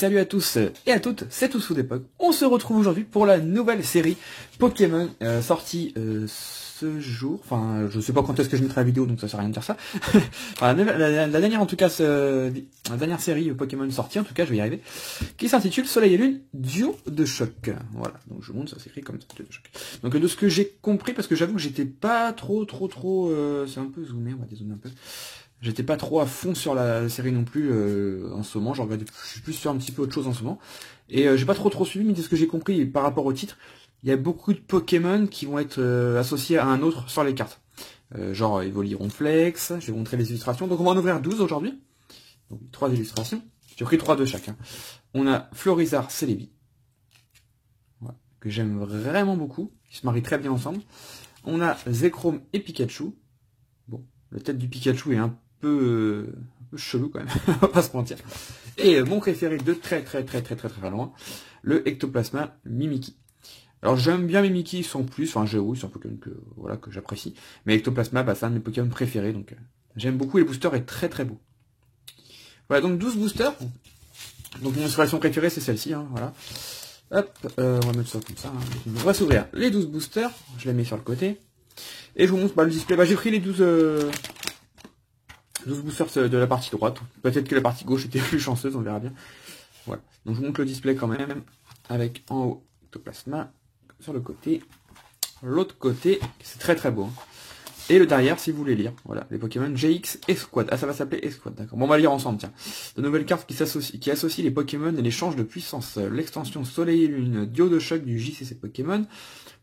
salut à tous et à toutes, c'est Tous sous d'époque. On se retrouve aujourd'hui pour la nouvelle série Pokémon sortie ce jour. Enfin, je sais pas quand est-ce que je mettrai la vidéo, donc ça sert à rien de dire ça. Enfin, la dernière, en tout cas, la dernière série Pokémon sortie, en tout cas, je vais y arriver, qui s'intitule Soleil et Lune, duo de choc. Voilà, donc je montre, ça s'écrit comme ça, duo de choc. Donc de ce que j'ai compris, parce que j'avoue que j'étais pas trop, c'est un peu zoomé, on va dézoomer un peu. J'étais pas trop à fond sur la série non plus en ce moment, je suis plus sur un petit peu autre chose en ce moment. Et j'ai pas trop suivi, mais de ce que j'ai compris par rapport au titre, il y a beaucoup de Pokémon qui vont être associés à un autre sur les cartes. Genre Evolironflex, je vais vous montrer les illustrations. Donc on va en ouvrir 12 aujourd'hui. Donc 3 illustrations. J'ai pris 3 de chacun. On a Florizarre Celebi, voilà, que j'aime vraiment beaucoup. Ils se marient très bien ensemble. On a Zekrom et Pikachu. Bon, la tête du Pikachu est un peu chelou quand même, on va pas se mentir. Et mon préféré de très loin, le Ectoplasma Mimikyu. Alors j'aime bien Mimikyu sans plus, enfin c'est un Pokémon que j'apprécie, mais Ectoplasma, c'est un de mes Pokémon préférés, donc j'aime beaucoup, et le booster est très beau. Voilà, donc 12 boosters. Donc mon illustration préférée c'est celle-ci, hein, voilà. Hop, on va mettre ça comme ça, hein. On va s'ouvrir les 12 boosters, je les mets sur le côté. Et je vous montre le display. J'ai pris les 12 boosters de la partie droite. Peut-être que la partie gauche était plus chanceuse, on verra bien. Voilà. Donc je vous montre le display quand même. Avec en haut Ectoplasma. Sur le côté. L'autre côté, c'est très beau. Hein. Et le derrière, si vous voulez lire. Voilà, les Pokémon GX Esquad. Ah, ça va s'appeler Esquad, d'accord. Bon, on va lire ensemble, tiens. De nouvelles cartes qui associent les Pokémon et l'échange de puissance. L'extension Soleil et Lune, duo de choc du JCC Pokémon,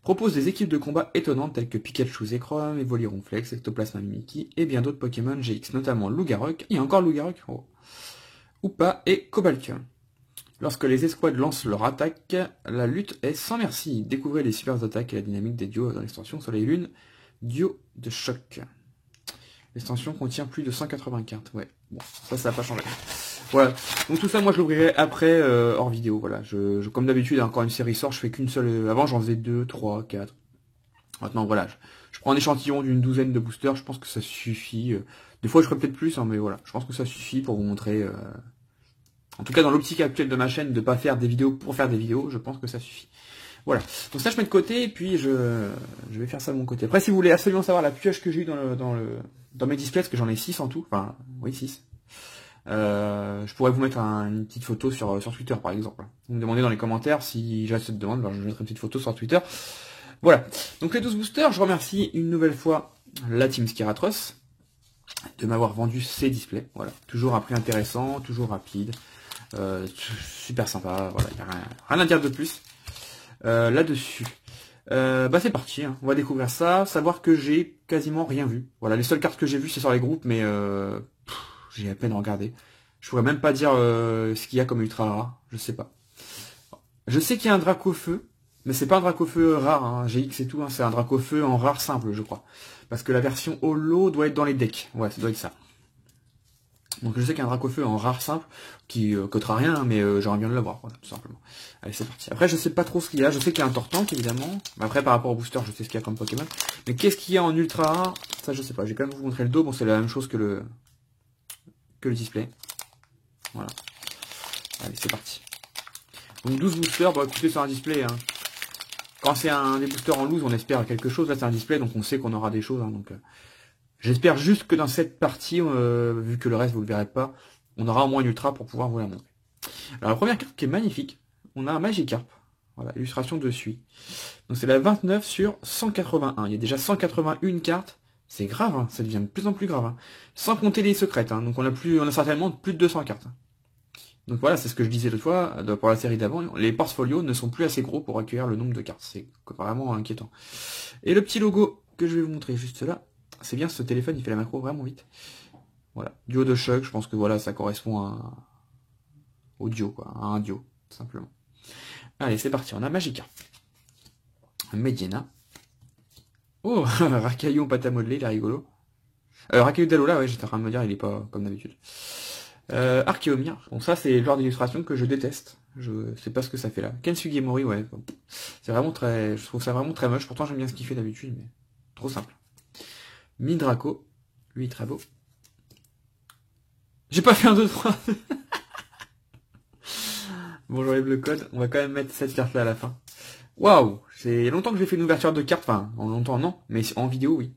propose des équipes de combat étonnantes telles que Pikachu, Zekrom, Evolironflex, Ectoplasma Mimikyu et bien d'autres Pokémon GX, notamment Lougarok, et encore Lougarok, Hoopa et Cobalcum. Lorsque les escouades lancent leur attaque, la lutte est sans merci. Découvrez les super attaques et la dynamique des duos dans l'extension Soleil et Lune, duo de choc. L'extension contient plus de 180 cartes, ouais. Bon, ça va pas changer. Voilà. Donc tout ça, moi je l'ouvrirai après hors vidéo. Voilà. Comme d'habitude, quand une série sort, je fais qu'une seule. Avant, j'en faisais 2, 3, 4. Maintenant, voilà. Je prends un échantillon d'une douzaine de boosters. Je pense que ça suffit. Des fois, je ferai peut-être plus, hein, mais voilà. Je pense que ça suffit pour vous montrer. En tout cas, dans l'optique actuelle de ma chaîne, de pas faire des vidéos pour faire des vidéos, je pense que ça suffit. Voilà. Donc ça, je mets de côté, et puis je vais faire ça de mon côté. Après, si vous voulez absolument savoir la pioche que j'ai eue dans mes displays, parce que j'en ai 6 en tout. Enfin, oui, 6. Je pourrais vous mettre une petite photo sur Twitter par exemple. Vous me demandez dans les commentaires si j'ai cette demande, je mettrai une petite photo sur Twitter. Voilà. Donc les 12 boosters, je remercie une nouvelle fois la team Skiratros de m'avoir vendu ces displays. Voilà. Toujours un prix intéressant, toujours rapide, super sympa. Voilà, il n'y a rien à dire de plus là-dessus. C'est parti, hein. On va découvrir ça, savoir que j'ai quasiment rien vu. Voilà, les seules cartes que j'ai vues c'est sur les groupes, mais j'ai à peine regardé. Je pourrais même pas dire ce qu'il y a comme ultra rare. Je sais pas. Je sais qu'il y a un Dracofeu, mais c'est pas un Dracofeu rare, hein, GX et tout. Hein, c'est un Dracofeu en rare simple, je crois. Parce que la version holo doit être dans les decks. Ouais, ça doit être ça. Donc je sais qu'il y a un Dracofeu en rare simple qui coûtera rien, hein, mais j'aimerais bien l'avoir, voilà, tout simplement. Allez, c'est parti. Après, je sais pas trop ce qu'il y a. Je sais qu'il y a un Tortank, évidemment. Après, par rapport au booster, je sais ce qu'il y a comme Pokémon. Mais qu'est-ce qu'il y a en ultra rare? Ça, je sais pas. Je vais quand même vous montrer le dos. Bon, c'est la même chose que le display. Voilà. Allez, c'est parti. Donc 12 boosters, écoutez, c'est un display. Hein. Quand c'est des boosters en loose, on espère quelque chose. Là, c'est un display, donc on sait qu'on aura des choses. Hein, donc j'espère juste que dans cette partie, vu que le reste, vous le verrez pas, on aura au moins une ultra pour pouvoir vous la montrer. Alors, la première carte qui est magnifique, on a un Magikarp. Voilà, illustration dessus. Donc c'est la 29 sur 181. Il y a déjà 181 cartes. C'est grave, hein, ça devient de plus en plus grave. Hein. Sans compter les secrètes, hein. Donc on a certainement plus de 200 cartes. Donc voilà, c'est ce que je disais l'autre fois, pour la série d'avant, les portfolios ne sont plus assez gros pour accueillir le nombre de cartes. C'est vraiment inquiétant. Et le petit logo que je vais vous montrer juste là, c'est bien, ce téléphone, il fait la macro vraiment vite. Voilà, duo de choc, je pense que voilà, ça correspond au duo, quoi, à un duo, tout simplement. Allez, c'est parti, on a Magikarp. Medina. Oh, Racaillon pâte à modeler, il est rigolo. Racaillon d'Alola, ouais, j'étais en train de me dire, il est pas comme d'habitude. Archeomir. Bon, ça, c'est le genre d'illustration que je déteste. Je sais pas ce que ça fait là. Kensugemori, ouais. C'est vraiment je trouve ça vraiment très moche. Pourtant, j'aime bien ce qu'il fait d'habitude, mais trop simple. Midraco. Lui, très beau. J'ai pas fait un 2-3. Bon, j'enlève le code. On va quand même mettre cette carte-là à la fin. Waouh! C'est longtemps que j'ai fait une ouverture de cartes. Enfin, en longtemps, non. Mais en vidéo, oui.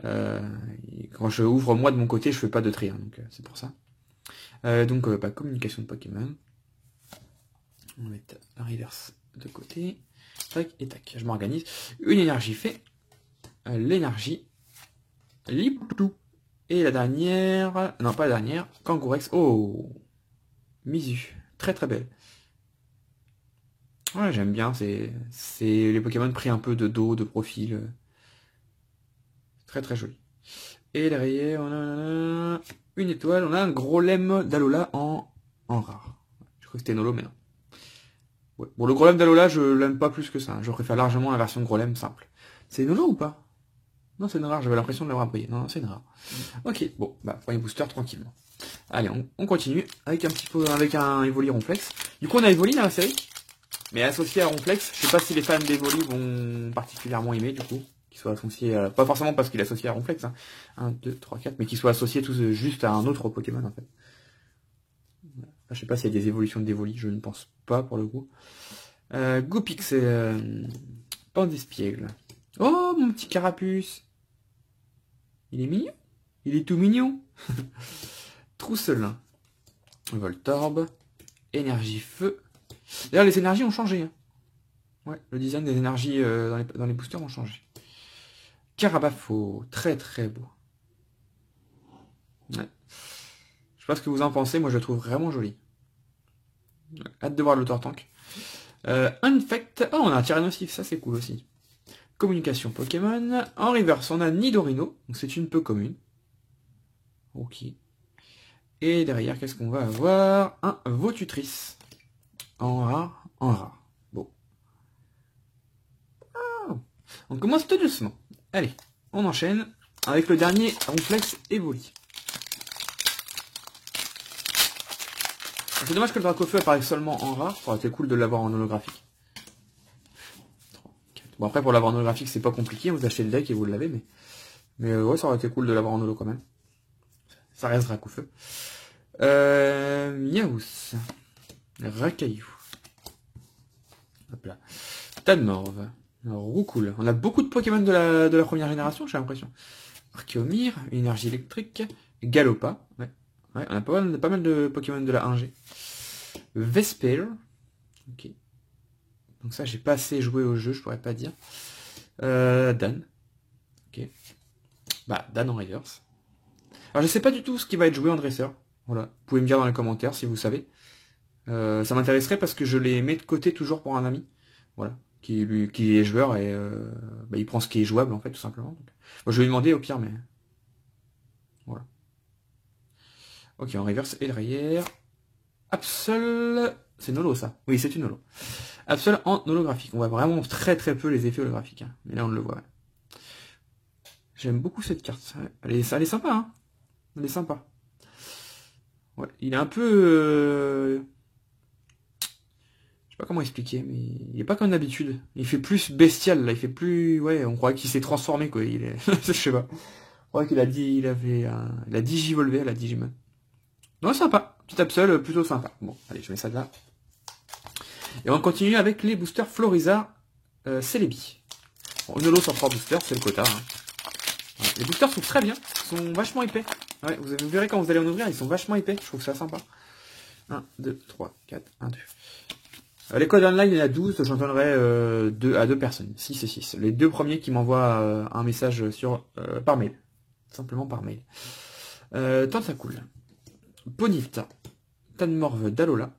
Quand je ouvre moi de mon côté, je fais pas de tri. Hein, donc, c'est pour ça. Communication de Pokémon. On va mettre la reverse de côté. Tac et tac. Je m'organise. Une énergie fait. L'énergie. Lipoutou. Et la dernière. Non, pas la dernière. Kangourex. Oh! Mizu. Très très belle. Ouais, j'aime bien. C'est les Pokémon pris un peu de dos, de profil. Très très joli. Et derrière, on a une étoile. On a un gros lemme d'Alola en rare. Je crois que c'était Nolo, mais non. Ouais. Bon, le gros lemme d'Alola, je l'aime pas plus que ça. Je préfère largement la version gros lemme simple. C'est Nolo ou pas? Non, c'est une rare. J'avais l'impression de l'avoir appris. Non, c'est une rare. Ok, bon, bah, premier booster tranquillement. Allez, on continue avec un petit peu, avec un Evoli Ronflex. Du coup, on a Evoli dans la série, mais associé à Ronflex. Je sais pas si les fans d'Evoli vont particulièrement aimer, du coup, qu'il soit associé, pas forcément parce qu'il est associé à Ronflex, hein. 1, 2, 3, 4, mais qu'il soit associé tous juste à un autre Pokémon, en fait. Je sais pas s'il y a des évolutions d'Evoli, je ne pense pas, pour le coup. Goopix, Pandespiègle. Oh, mon petit Carapuce. Il est mignon. Il est tout mignon. Trousselin. Voltorb. Énergie feu. D'ailleurs, les énergies ont changé. Hein. Ouais, le design des énergies dans les boosters ont changé. Carabafo. Très très beau. Ouais. Je sais pas ce que vous en pensez, moi je le trouve vraiment joli. Ouais, hâte de voir le Tortank. Infect. Oh, on a un Tyrannosif, ça c'est cool aussi. Communication Pokémon. En reverse, on a Nidorino. Donc c'est une peu commune. Ok. Et derrière, qu'est-ce qu'on va avoir? Un Votutrice. En rare, en rare. Bon. Ah, on commence tout doucement. Allez, on enchaîne avec le dernier Ronflex Evoli. C'est dommage que le Dracofeu apparaisse seulement en rare. Ça aurait été cool de l'avoir en holographique. Bon, après, pour l'avoir en holographique, c'est pas compliqué. Vous achetez le deck et vous l'avez, mais ouais, ça aurait été cool de l'avoir en holo quand même. Ça reste Dracofeu. Miaous. Rakaillou. Hop là. Tadmorve. Roucoule. On a beaucoup de Pokémon de la première génération, j'ai l'impression. Archeomir, énergie électrique. Galopa. Ouais. Ouais, on a pas mal de Pokémon de la 1G. Vesper. Ok. Donc ça, j'ai pas assez joué au jeu, je pourrais pas dire. Dan. Ok. Bah, Dan en reverse. Alors, je sais pas du tout ce qui va être joué en dresseur. Voilà. Vous pouvez me dire dans les commentaires si vous savez. Ça m'intéresserait parce que je les mets de côté toujours pour un ami. Voilà. Qui est joueur et il prend ce qui est jouable en fait, tout simplement. Donc, bon, je vais lui demander au pire, mais... Voilà. Ok, en reverse et derrière. Absol... C'est Nolo ça. Oui, c'est une Nolo. Absol en holographique. On voit vraiment très très peu les effets holographiques. Hein. Mais là on le voit. Ouais. J'aime beaucoup cette carte. Elle est sympa. Hein. Elle est sympa. Ouais, il est un peu... Je sais pas comment expliquer, mais il est pas comme d'habitude. Il fait plus bestial là. Il fait plus... Ouais, on croit qu'il s'est transformé quoi. Il est... Je sais pas. On croit qu'il a dit... Il a digivolvé à la Digimon. Non, sympa. Petit Absol plutôt sympa. Bon, allez, je mets ça là. Et on continue avec les boosters Florizard Celebi. Bon, une holo sur 3 boosters, c'est le quota. Hein. Ouais, les boosters sont très bien, ils sont vachement épais. Ouais, vous verrez quand vous allez en ouvrir, ils sont vachement épais, je trouve ça sympa. 1, 2, 3, 4, 1, 2. Les codes online, il y en a 12, j'en donnerai à 2 personnes, 6 et 6. Les 2 premiers qui m'envoient un message par mail. Simplement par mail. Tentacool. Ponita. Tadmorve d'Alola.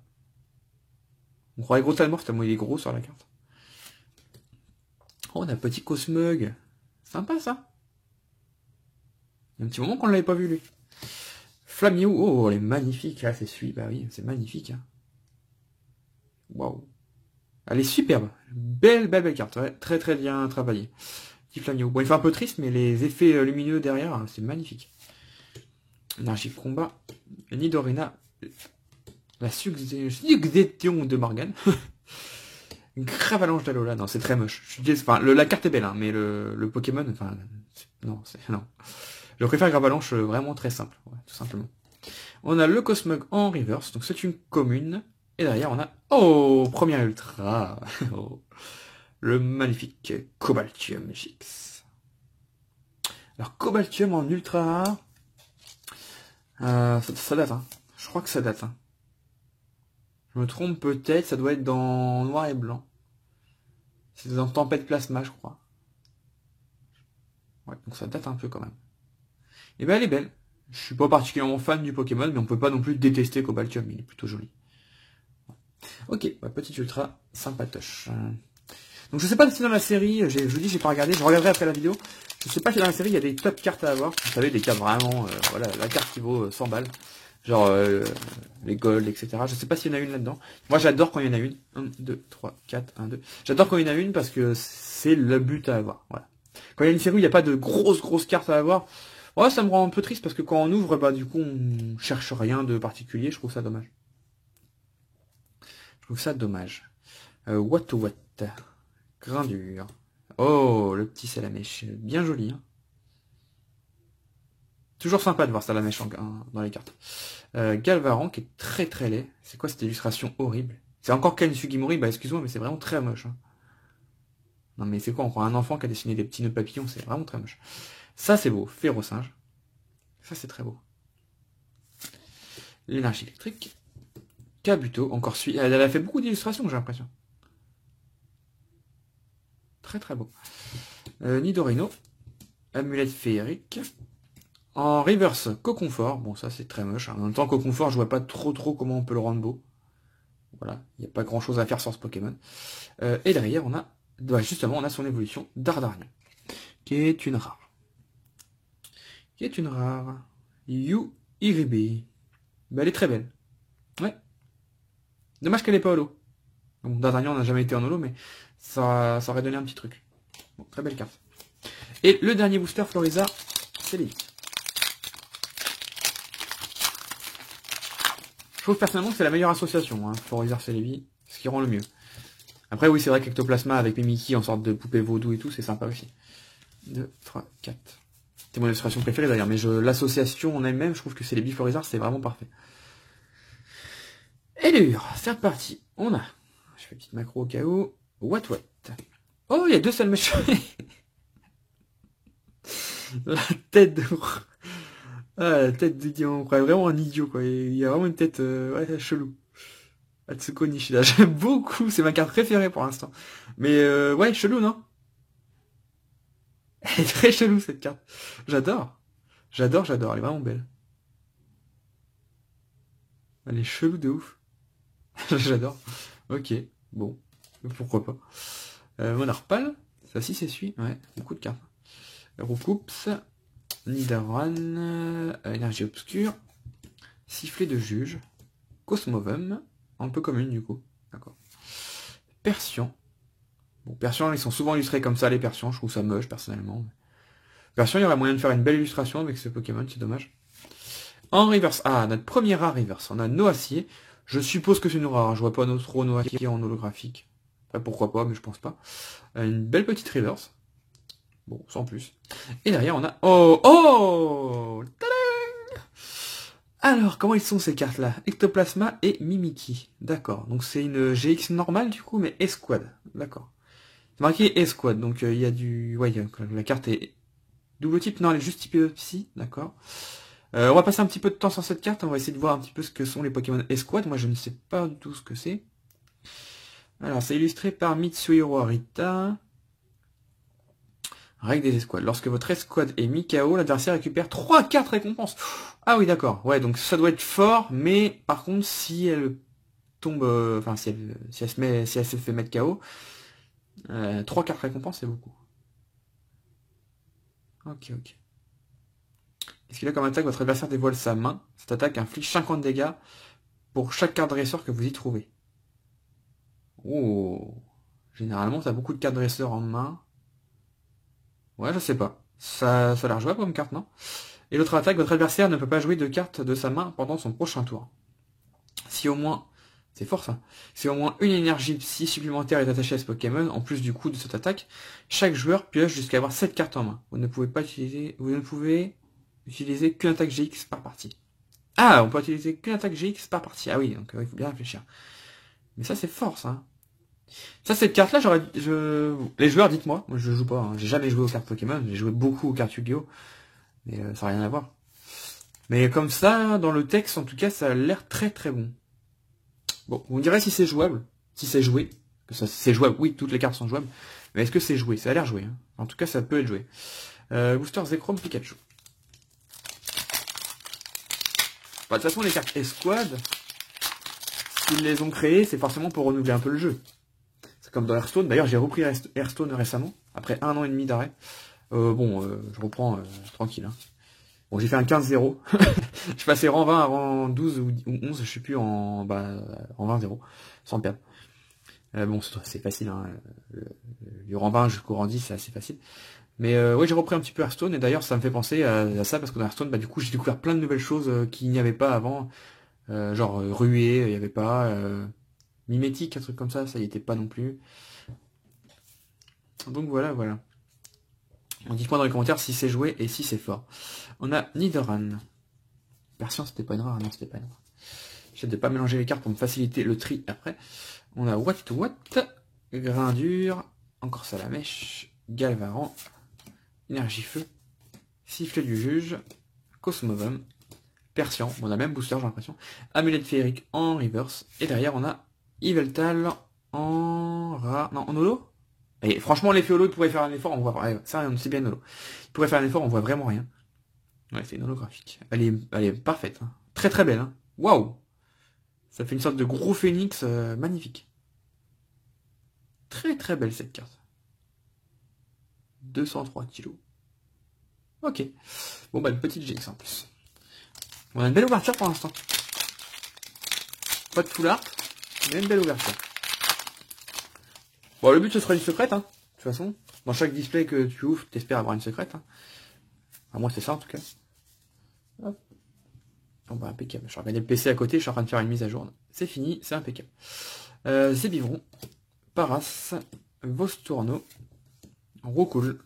On croirait gros Tadmorve tellement il est gros sur la carte. Oh, on a un petit Cosmog. Sympa ça. Il y a un petit moment qu'on ne l'avait pas vu lui. Flamio. Oh, elle est magnifique. Ah, c'est celui. Bah oui, c'est magnifique. Hein. Waouh. Elle est superbe. Belle carte. Ouais, très très bien travaillée. Petit Flamio. Bon, il fait un peu triste, mais les effets lumineux derrière, c'est magnifique. Énergie de combat. Nidorina. La succession de Morgane. Une Gravalanche d'Alola. Non, c'est très moche. Je dis, enfin, la carte est belle, hein, mais le Pokémon, enfin, non. Je préfère Gravalanche vraiment très simple, ouais, tout simplement. On a le Cosmog en reverse, donc c'est une commune. Et derrière, on a... Oh, premier ultra. Oh, le magnifique Cobaltium GX. Alors, Cobaltium en ultra rare. Ça date, hein. Je crois que ça date, hein. Je me trompe peut-être, ça doit être dans noir et blanc. C'est dans Tempête Plasma, je crois. Ouais, donc ça date un peu quand même. Et ben elle est belle. Je suis pas particulièrement fan du Pokémon, mais on peut pas non plus détester Cobaltium, il est plutôt joli. Ok, bah, petite ultra sympatoche. Donc je sais pas si dans la série, je vous dis j'ai pas regardé, je regarderai après la vidéo. Je sais pas si dans la série il y a des top cartes à avoir. Vous savez, des cartes vraiment, voilà, la carte qui vaut 100 balles. Genre les gold, etc. Je sais pas s'il y en a une là-dedans. Moi j'adore quand il y en a une. 1, 2, 3, 4, 1, 2. J'adore quand il y en a une parce que c'est le but à avoir. Voilà. Quand il y a une série où il n'y a pas de grosses cartes à avoir, ouais, ça me rend un peu triste parce que quand on ouvre, bah du coup on cherche rien de particulier. Je trouve ça dommage. Je trouve ça dommage. What to what. Grain dur. Oh, le petit Salamèche. Bien joli, hein. Toujours sympa de voir Salamèche dans les cartes. Galvaran, qui est très laid. C'est quoi cette illustration horrible? C'est encore Ken Sugimori, bah excuse-moi, mais c'est vraiment très moche. Hein. Non mais c'est quoi, on croit un enfant qui a dessiné des petits nœuds papillons, c'est vraiment très moche. Ça c'est beau, Férocinge. Ça c'est très beau. L'énergie électrique. Kabuto, encore celui. Elle a fait beaucoup d'illustrations, j'ai l'impression. Très beau. Nidorino. Amulette féerique. En reverse, Coconfort. Bon, ça c'est très moche. En même temps, Coconfort, je vois pas trop comment on peut le rendre beau. Voilà, il n'y a pas grand chose à faire sur ce Pokémon. Et derrière, on a, bah, justement, on a son évolution Dardarian, qui est une rare. Yu Iribe. Bah, elle est très belle. Ouais. Dommage qu'elle n'est pas holo. Bon, Dardarian n'a jamais été en holo, mais ça aurait donné un petit truc. Bon, très belle carte. Et le dernier booster Floriza, c'est les. Je trouve personnellement que c'est la meilleure association, hein, Florizard Celebi, ce qui rend le mieux. Après oui c'est vrai qu'Ectoplasma avec Mimiki en sorte de poupée vaudou et tout, c'est sympa aussi. 2, 3, 4. C'est mon illustration préférée d'ailleurs, mais l'association en elle-même, je trouve que Celebi Florizard c'est vraiment parfait. Et dur, c'est reparti. On a, je fais une petite macro au cas où, What. Oh il y a deux seuls méchants. La tête de... Ah, la tête de... On croit vraiment un idiot, quoi. Il y a vraiment une tête ouais, chelou. Atsuko Nishida, j'aime beaucoup, c'est ma carte préférée pour l'instant. Mais ouais, chelou, non? Elle est très chelou, cette carte. J'adore. Elle est vraiment belle. Elle est chelou de ouf. J'adore. Ok, bon. Pourquoi pas. Monarpal, ça si c'est celui. Ouais, beaucoup de cartes. Roucoups, Nidaran, Énergie Obscure, Sifflet de Juge, Cosmovum, un peu comme une du coup. D'accord. Persian. Bon, Persian, ils sont souvent illustrés comme ça, les Persians, je trouve ça moche personnellement. Persian, il y aurait moyen de faire une belle illustration avec ce Pokémon, c'est dommage. En reverse, ah, notre premier rare reverse, on a Noacier. Je suppose que c'est une rare, je vois pas trop Noacier en holographique. Après, pourquoi pas, mais je pense pas. Une belle petite reverse. Bon, sans plus. Et derrière, on a... Oh tadam. Alors, comment ils sont ces cartes-là? Ectoplasma et Mimiki. D'accord. Donc c'est une GX normale du coup, mais Esquad. D'accord. C'est marqué Esquad, donc il y a du... Ouais, la carte est... Double type? Non, elle est juste type psy. D'accord. On va passer un petit peu de temps sur cette carte. On va essayer de voir un petit peu ce que sont les Pokémon Esquad. Moi, je ne sais pas du tout ce que c'est. Alors, c'est illustré par Mitsuhiro Arita. Règle des escouades. Lorsque votre escouade est mis KO, l'adversaire récupère 3 cartes récompenses. Ah oui, d'accord. Ouais, donc ça doit être fort, mais par contre, si elle tombe, enfin, si elle se fait mettre KO, 3 cartes récompenses, c'est beaucoup. Ok. Est-ce qu'il a comme attaque, votre adversaire dévoile sa main. Cette attaque inflige 50 dégâts pour chaque carte dresseur que vous y trouvez. Oh. Généralement, t'as beaucoup de cartes dresseurs en main. Ouais, je sais pas. Ça a l'air jouable comme carte, non? Et l'autre attaque, votre adversaire ne peut pas jouer de carte de sa main pendant son prochain tour. Si au moins... C'est fort ça. Si au moins une énergie psy supplémentaire est attachée à ce Pokémon, en plus du coup de cette attaque, chaque joueur pioche jusqu'à avoir 7 cartes en main. Vous ne pouvez utiliser qu'une attaque GX par partie. Ah, on peut utiliser qu'une attaque GX par partie. Ah oui, donc il faut bien réfléchir. Mais ça, c'est fort, ça. Ça, cette carte-là, les joueurs, dites-moi. Moi, je joue pas. Hein. J'ai jamais joué aux cartes Pokémon. J'ai joué beaucoup aux cartes Yu-Gi-Oh! Mais ça n'a rien à voir. Mais comme ça, dans le texte, en tout cas, ça a l'air très très bon. Bon, vous me direz si c'est jouable. Si c'est joué. C'est jouable. Oui, toutes les cartes sont jouables. Mais est-ce que c'est joué? Ça a l'air joué. Hein. En tout cas, ça peut être joué. Booster Zekrom Pikachu. Bah, de toute façon, les cartes Esquad, s'ils les ont créées, c'est forcément pour renouveler un peu le jeu. C'est comme dans Hearthstone. D'ailleurs, j'ai repris Hearthstone récemment, après 1 an et demi d'arrêt. Je reprends tranquille. Hein. Bon, j'ai fait un 15-0. Je passais rang 20 à rang 12 ou 11, je sais plus, en 20-0, sans perdre. Bon, c'est facile. Hein. Du rang 20 jusqu'au rang 10, c'est assez facile. Mais ouais, j'ai repris un petit peu Hearthstone, et d'ailleurs, ça me fait penser à ça, parce que dans Hearthstone, du coup, j'ai découvert plein de nouvelles choses qu'il n'y avait pas avant. Genre Ruée, il n'y avait pas. Mimétique, un truc comme ça y était pas non plus. Donc voilà. Dites-moi dans les commentaires si c'est joué et si c'est fort. On a Nidoran. Version, c'était pas une rare, non, c'était pas une rare. J'essaie de pas mélanger les cartes pour me faciliter le tri après. On a What, Grindure, encore Salamèche, Galvaran, Énergie Feu, Sifflet du Juge, Cosmovum, Persian, on a même booster j'ai l'impression, Amulette Féerique en reverse, et derrière on a Yveltal en holo. Et franchement l'effet holo il pourrait faire un effort, on voit ça c'est bien holo. Il pourrait faire un effort, on voit vraiment rien. Ouais, c'est une holographique. Elle est parfaite. Hein. Très très belle. Hein. Waouh. Ça fait une sorte de gros phénix magnifique. Très très belle cette carte. 203 kilos. Ok. Bon bah une petite GX en plus. On a une belle ouverture pour l'instant. Pas de full art, mais une belle ouverture. Bon le but ce sera une secrète, hein. De toute façon. Dans chaque display que tu ouvres, t'espères avoir une secrète. Hein. À moi c'est ça en tout cas. Hop. Bon bah impeccable. Je regardais le PC à côté, je suis en train de faire une mise à jour. C'est fini, c'est impeccable. Zébivron, Paras, Vostourno, Roucoule,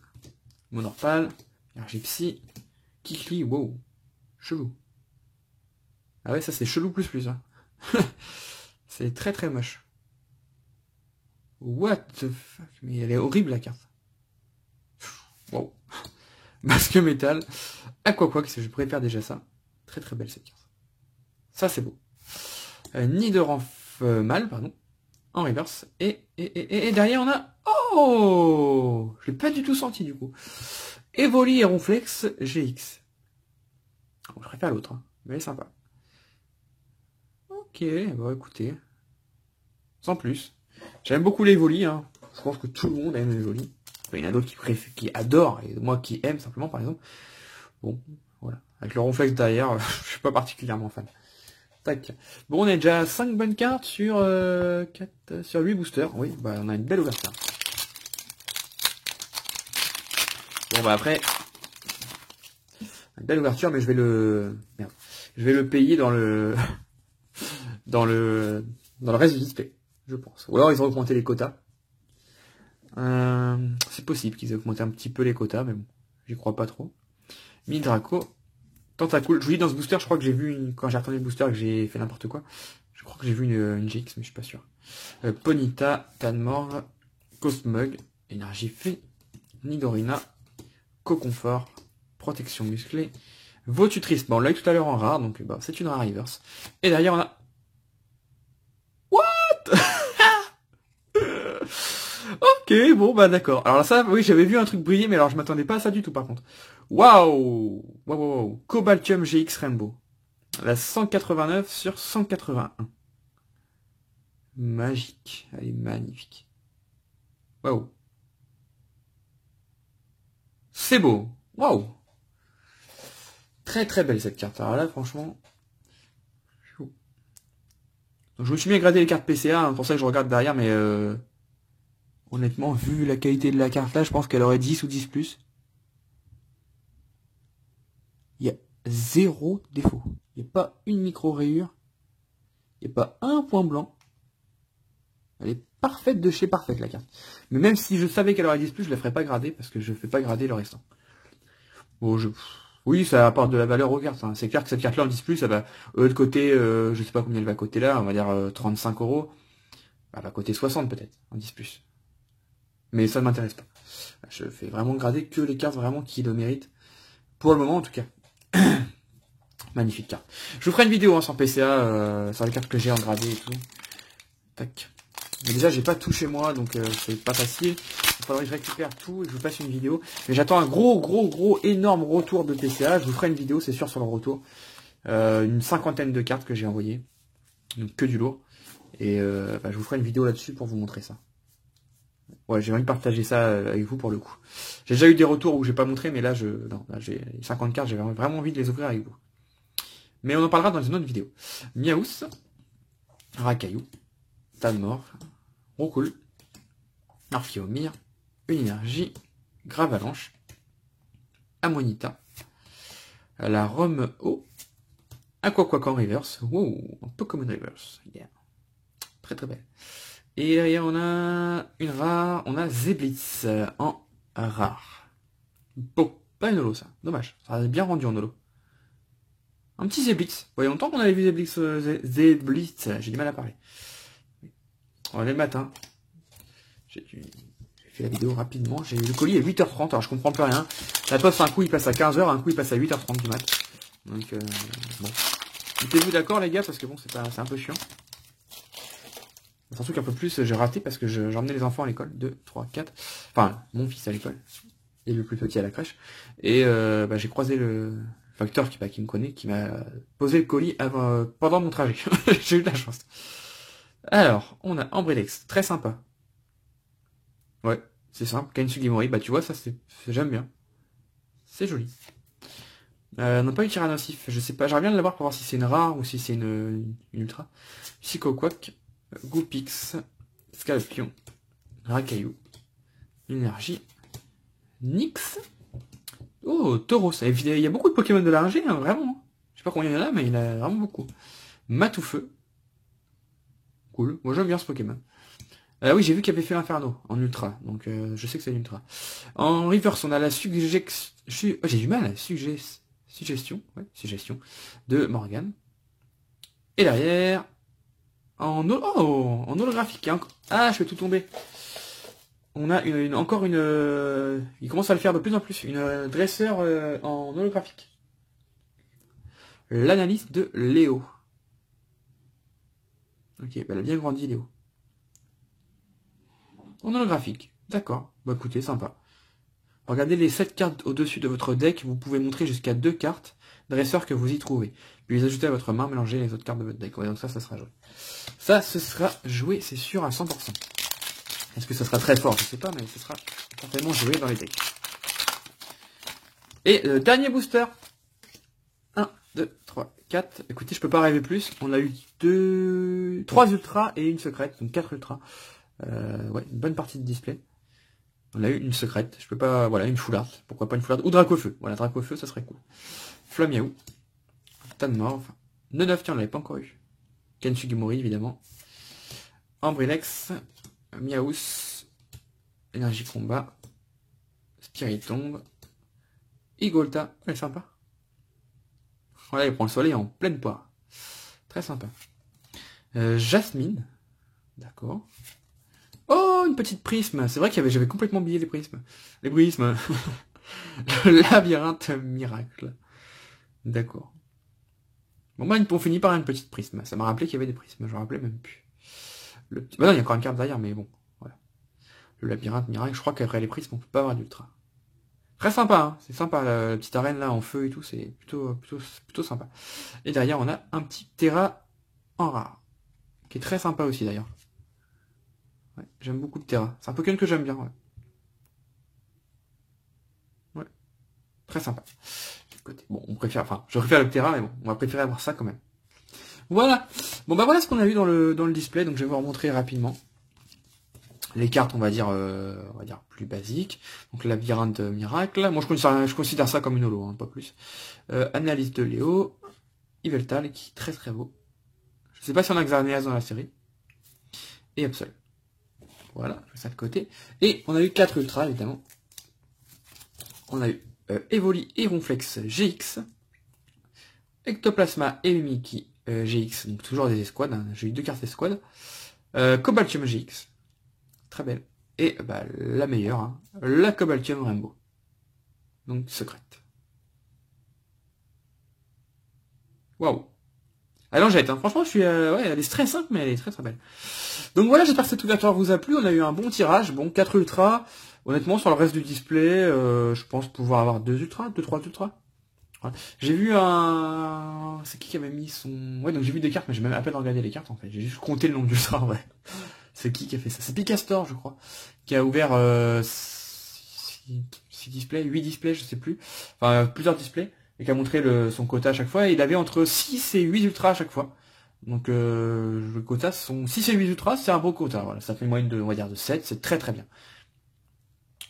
Monorpal, Ergipsy, Kikli, wow, chelou. Ah ouais, ça c'est chelou plus. Hein. C'est très très moche. What the fuck? Mais elle est horrible la carte. Wow. Masque métal. Aquaquax, je préfère déjà ça. Très très belle cette carte. Ça c'est beau. Nidoranf mal, pardon. En reverse. Et derrière on a... Oh, je l'ai pas du tout senti du coup. Evoli et Ronflex GX. Je préfère l'autre, hein, mais elle est sympa. Ok, bon écoutez. Sans plus. J'aime beaucoup les Evoli, hein. Je pense que tout le monde aime les Evoli. Il y en a d'autres qui adorent, et moi qui aime simplement par exemple. Bon, voilà. Avec le Ronflex derrière, je suis pas particulièrement fan. Tac. Bon, on a déjà 5 bonnes cartes sur 8 boosters. Oui, bah on a une belle ouverture. Bon bah après, une belle ouverture, mais je vais le payer dans le dans le reste du display, je pense. Ou alors ils ont augmenté les quotas. C'est possible qu'ils aient augmenté un petit peu les quotas, mais bon, j'y crois pas trop. Midraco, Tentacool. Je vous dis dans ce booster, je crois que j'ai vu quand j'ai retourné le booster et que j'ai fait n'importe quoi. Je crois que j'ai vu une GX, mais je suis pas sûr. Ponyta, Tanmorve, Cosmog, Énergie Fée, Nidorina, Coconfort, Protection musclée, Votutrice. Bon, on l'a eu tout à l'heure en rare, donc bah, c'est une rare reverse. Et derrière, on a... What? Ok, bon, bah d'accord. Alors ça, oui, j'avais vu un truc briller, mais alors je m'attendais pas à ça du tout, par contre. Waouh! Wow. Cobaltium GX Rainbow. La 189 sur 181. Magique. Elle est magnifique. Waouh. C'est beau. Waouh. Très très belle cette carte. Alors là, franchement... Donc, je me suis mis à gratter les cartes PCA, hein, pour ça que je regarde derrière, mais honnêtement, vu la qualité de la carte là, je pense qu'elle aurait 10 ou 10 plus. Il y a 0 défaut. Il n'y a pas une micro-rayure. Il n'y a pas un point blanc. Elle est parfaite de chez parfaite la carte. Mais même si je savais qu'elle aurait 10 plus, je ne la ferais pas grader, parce que je ne fais pas grader le restant. Bon, oui, ça apporte de la valeur aux cartes. Hein. C'est clair que cette carte-là en 10+, ça va de côté, je sais pas combien elle va coûter là, on va dire 35 €. Elle va coter 60 peut-être, en 10+. Mais ça ne m'intéresse pas. Je fais vraiment grader que les cartes vraiment qui le méritent. Pour le moment en tout cas. Magnifique carte. Je vous ferai une vidéo hein, sur PCA, sur les cartes que j'ai en gradé et tout. Tac. Mais déjà j'ai pas tout chez moi, donc c'est pas facile. Il faudrait que je récupère tout et que je vous fasse une vidéo. Mais j'attends un gros, énorme retour de PCA. Je vous ferai une vidéo, c'est sûr, sur le retour. Une 50aine de cartes que j'ai envoyées. Donc que du lourd. Et je vous ferai une vidéo là-dessus pour vous montrer ça. Ouais, j'ai envie de partager ça avec vous pour le coup. J'ai déjà eu des retours où j'ai pas montré, mais là, là j'ai 50 cartes, j'ai vraiment envie de les ouvrir avec vous. Mais on en parlera dans une autre vidéo. Miaous, Racaillou, Tanmor, Roucoule, Arphiomir, Une Énergie, Gravalanche, Ammonita, la Rome O, Aquaquacan Reverse, wow, Pokémon Reverse, yeah. Très belle. Et derrière on a une rare, on a Zeblitz en rare. Bon, pas une holo ça, dommage, ça a bien rendu en holo. Un petit Zeblitz, voyez longtemps qu'on avait vu Zeblitz, Zeblitz, j'ai du mal à parler. On va le matin, j'ai fait la vidéo rapidement, j'ai eu le colis à 8h30, alors je comprends plus rien. La poste un coup il passe à 15h, un coup il passe à 8h30 du mat. Donc bon. Mettez-vous d'accord les gars, parce que bon c'est un peu chiant. Surtout qu'un peu plus, j'ai raté parce que j'emmenais les enfants à l'école. 2, 3, 4. Enfin, mon fils à l'école. Et le plus petit à la crèche. Et j'ai croisé le facteur qui me connaît, qui m'a posé le colis pendant mon trajet. J'ai eu de la chance. Alors, on a Ambrilex. Très sympa. Ouais, c'est simple. Kain-Sugimori, tu vois, ça j'aime bien. C'est joli. On n'a pas eu Tyrannosif. Je sais pas, j'aimerais bien de l'avoir pour voir si c'est une rare ou si c'est une ultra. Psychoquack. Goupix, Scalpion, Racaillou, Énergie, Nyx. Oh, Tauros. Il y a beaucoup de Pokémon de la RG, hein, vraiment. Je sais pas combien il y en a, mais il y en a vraiment beaucoup. Matoufeu. Cool. Moi, j'aime bien ce Pokémon. Oui, j'ai vu qu'il avait fait l'Inferno en ultra. Donc, je sais que c'est une ultra. En reverse, on a la suggestion. J'ai du mal à la suggestion. Ouais, suggestion. De Morgane. Et derrière. En holographique. Ah, je fais tout tomber. On a encore une... il commence à le faire de plus en plus. Une dresseur en holographique. L'analyse de Léo. Ok, elle a bien grandi Léo. En holographique. D'accord. Écoutez, sympa. Regardez les 7 cartes au-dessus de votre deck. Vous pouvez montrer jusqu'à 2 cartes dresseurs que vous y trouvez. Puis les ajouter à votre main, mélanger les autres cartes de votre deck. Ouais, donc ça sera joué. Ça, ce sera joué, c'est sûr, à 100%. Est-ce que ça sera très fort? Je sais pas, mais ce sera certainement joué dans les decks. Et dernier booster. 1, 2, 3, 4. Écoutez, je peux pas rêver plus. On a eu 3 ultras et une secrète, donc 4 ultras. Ouais, une bonne partie de display. On a eu une secrète. Je peux pas... Voilà, une foularde. Pourquoi pas une foularde? Ou Dracofeu. Voilà, Dracofeu, ça serait cool. Flamiaou. Tanmor. Enfin, Neneuf, tiens, on l'avait pas encore eu. Kain-Sugimori, évidemment. Ambrilex. Miaous. Énergie combat. Spiritombe. Igolta. Elle est sympa. Voilà, il prend le soleil en pleine poire. Très sympa. Jasmine. D'accord. Oh, une petite prisme. C'est vrai j'avais complètement oublié les prismes. Les prismes. Le labyrinthe miracle. D'accord. Bon, on finit par une petite prisme. Ça m'a rappelé qu'il y avait des prismes. Je me rappelais même plus. Non, il y a encore une carte derrière, mais bon. Voilà. Le labyrinthe miracle. Je crois qu'après les prismes, on peut pas avoir d'ultra. Très sympa, hein. C'est sympa. La petite arène là en feu et tout. C'est plutôt sympa. Et derrière, on a un petit Terra en rare. Qui est très sympa aussi d'ailleurs. Ouais, j'aime beaucoup le Terra. C'est un Pokémon que j'aime bien. Ouais. Ouais. Très sympa. Bon, je préfère le Terra, mais bon, on va préférer avoir ça quand même. Voilà. Bon, voilà ce qu'on a vu dans le display. Donc, je vais vous remontrer rapidement. Les cartes, on va dire plus basiques. Donc, labyrinthe miracle. Moi, je considère ça comme une holo, hein, pas plus. Analyse de Léo. Yveltal, qui est très très beau. Je sais pas si on a Xerneas dans la série. Et Absol. Voilà, je mets ça de côté. Et on a eu 4 ultras, évidemment. On a eu Evoli et Ronflex GX. Ectoplasma et Mimiki GX, donc toujours des escouades. Hein. J'ai eu 2 cartes escouades. Cobaltium GX. Très belle. Et bah, la meilleure, hein, la Cobaltium Rainbow. Donc secrète. Waouh. Elle en jette, hein. Franchement, je suis, ouais, elle est stressante, mais elle est très très belle. Donc voilà, j'espère que cette ouverture vous a plu. On a eu un bon tirage. Bon, 4 ultras. Honnêtement, sur le reste du display, je pense pouvoir avoir 2 ultras, 2-3 ultras. Voilà. J'ai vu un... C'est qui avait mis son... Ouais, donc j'ai vu des cartes, mais j'ai même à peine regardé les cartes, en fait. J'ai juste compté le nombre d'ultras, en vrai. C'est qui a fait ça? C'est Picastor, je crois. Qui a ouvert 6 displays, 8 displays, je sais plus. Enfin, plusieurs displays. Et qui a montré son quota à chaque fois. Et il avait entre 6 et 8 ultras à chaque fois. Donc le quota sont 6 et 8 ultras, c'est un beau quota. Voilà, ça fait une moyenne de, on va dire, de 7, c'est très très bien.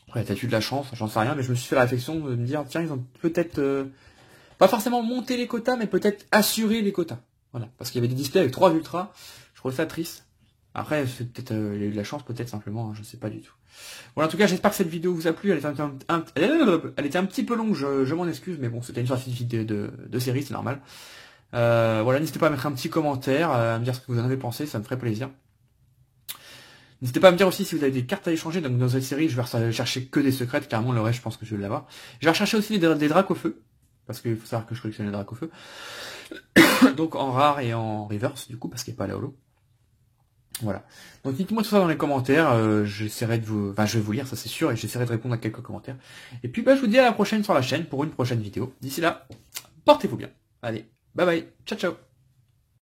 Après, t'as eu de la chance, j'en sais rien, mais je me suis fait la réflexion de me dire, tiens, ils ont peut-être pas forcément monté les quotas, mais peut-être assuré les quotas. Voilà, parce qu'il y avait des displays avec 3 ultras, je trouve ça triste. Après, c'est peut-être il y a eu de la chance, peut-être simplement, hein, je sais pas du tout. Voilà, en tout cas, j'espère que cette vidéo vous a plu. Elle était un petit peu longue, je m'en excuse, mais bon, c'était une sortie de vidéo de série, c'est normal. Voilà, n'hésitez pas à mettre un petit commentaire, à me dire ce que vous en avez pensé, ça me ferait plaisir. N'hésitez pas à me dire aussi si vous avez des cartes à échanger. Donc dans cette série, je vais chercher que des secrètes. Clairement, le reste, je pense que je vais l'avoir. Je vais rechercher aussi des dracs au feu. Parce qu'il faut savoir que je collectionne les dracs au feu. Donc en rare et en reverse, du coup, parce qu'il n'y a pas la holo. Voilà. Donc dites-moi tout ça dans les commentaires. J'essaierai de vous... Enfin, je vais vous lire, ça c'est sûr. Et j'essaierai de répondre à quelques commentaires. Et puis, bah, je vous dis à la prochaine sur la chaîne pour une prochaine vidéo. D'ici là, portez-vous bien. Allez, bye bye. Ciao, ciao.